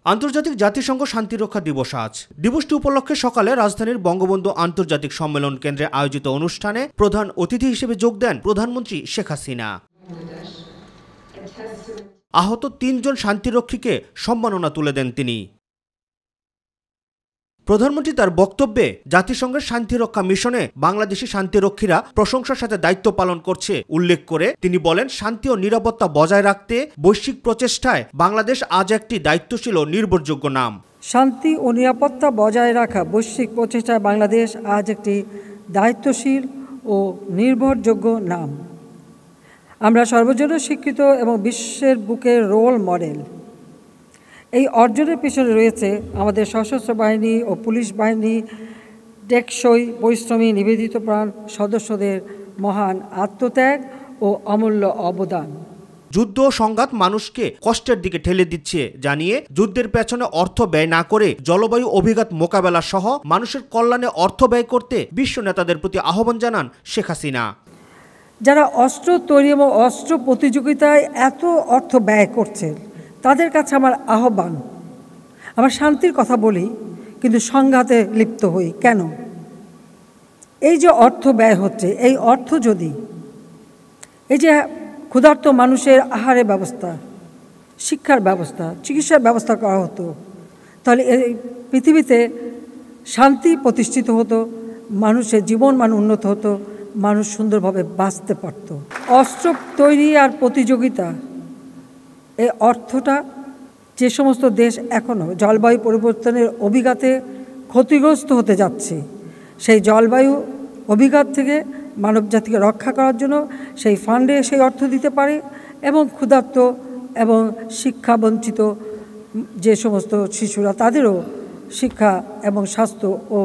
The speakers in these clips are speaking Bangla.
আন্তর্জাতিক জাতিসংঘ শান্তিরক্ষা দিবস আজ। দিবসটি উপলক্ষে সকালে রাজধানীর বঙ্গবন্ধু আন্তর্জাতিক সম্মেলন কেন্দ্রে আয়োজিত অনুষ্ঠানে প্রধান অতিথি হিসেবে যোগ দেন প্রধানমন্ত্রী শেখ হাসিনা। আহত ৩ জন শান্তিরক্ষীকে সম্মাননা তুলে দেন তিনি। প্রধানমন্ত্রী তার বক্তব্যে জাতিসংঘের শান্তিরক্ষা মিশনে বাংলাদেশি শান্তিরক্ষীরা প্রশংসার সাথে দায়িত্ব পালন করছে উল্লেখ করে তিনি বলেন, শান্তি ও নিরাপত্তা বজায় রাখতে বৈশ্বিক প্রচেষ্টায় বাংলাদেশ আজ একটি দায়িত্বশীল ও নির্ভরযোগ্য নাম। শান্তি ও নিরাপত্তা বজায় রাখা বৈশ্বিক প্রচেষ্টায় বাংলাদেশ আজ একটি দায়িত্বশীল ও নির্ভরযোগ্য নাম। আমরা সর্বজনে স্বীকৃত এবং বিশ্বের বুকে রোল মডেল। এই অর্জনের পিছনে রয়েছে আমাদের সশস্ত্র বাহিনী ও পুলিশ বাহিনী, টেকসই পরিশ্রমী নিবেদিত প্রাণ সদস্যদের মহান আত্মত্যাগ ও অমূল্য অবদান। যুদ্ধ ও সংঘাত মানুষকে কষ্টের দিকে ঠেলে দিচ্ছে জানিয়ে যুদ্ধের পেছনে অর্থ ব্যয় না করে জলবায়ু অভিঘাত মোকাবেলা সহ মানুষের কল্যাণে অর্থ ব্যয় করতে বিশ্ব নেতাদের প্রতি আহ্বান জানান শেখ হাসিনা। যারা অস্ত্র তৈরি এবং অস্ত্র প্রতিযোগিতায় এত অর্থ ব্যয় করছেন তাদের কাছে আমার আহ্বান, আমরা শান্তির কথা বলি কিন্তু সংঘাতে লিপ্ত হই কেন? এই যে অর্থ ব্যয় হচ্ছে, এই অর্থ যদি এই যে ক্ষুধার্ত মানুষের আহারের ব্যবস্থা, শিক্ষার ব্যবস্থা, চিকিৎসার ব্যবস্থা করা হতো, তাহলে এই পৃথিবীতে শান্তি প্রতিষ্ঠিত হতো, মানুষের জীবন মান উন্নত হতো, মানুষ সুন্দরভাবে বাঁচতে পারত। অস্ত্র তৈরি আর প্রতিযোগিতা, এই অর্থটা যে সমস্ত দেশ এখনও জলবায়ু পরিবর্তনের অভিঘাতে ক্ষতিগ্রস্ত হতে যাচ্ছে, সেই জলবায়ু অভিঘাত থেকে মানবজাতিকে রক্ষা করার জন্য সেই ফান্ডে সেই অর্থ দিতে পারে এবং ক্ষুধার্ত এবং শিক্ষাবঞ্চিত যে সমস্ত শিশুরা তাদেরও শিক্ষা এবং স্বাস্থ্য ও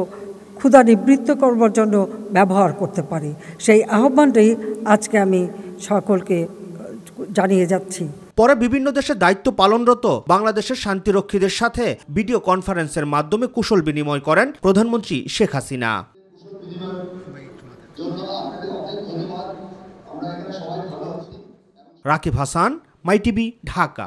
ক্ষুধা নিবৃত্ত করবার জন্য ব্যবহার করতে পারে। সেই আহ্বানটাই আজকে আমি সকলকে জানিয়ে যাচ্ছি। পরে বিভিন্ন দেশে দায়িত্ব পালনরত বাংলাদেশের শান্তিরক্ষীদের সাথে ভিডিও কনফারেন্সের মাধ্যমে কুশল বিনিময় করেন প্রধানমন্ত্রী শেখ হাসিনা। রাকিব হাসান, মাই টিভি, ঢাকা।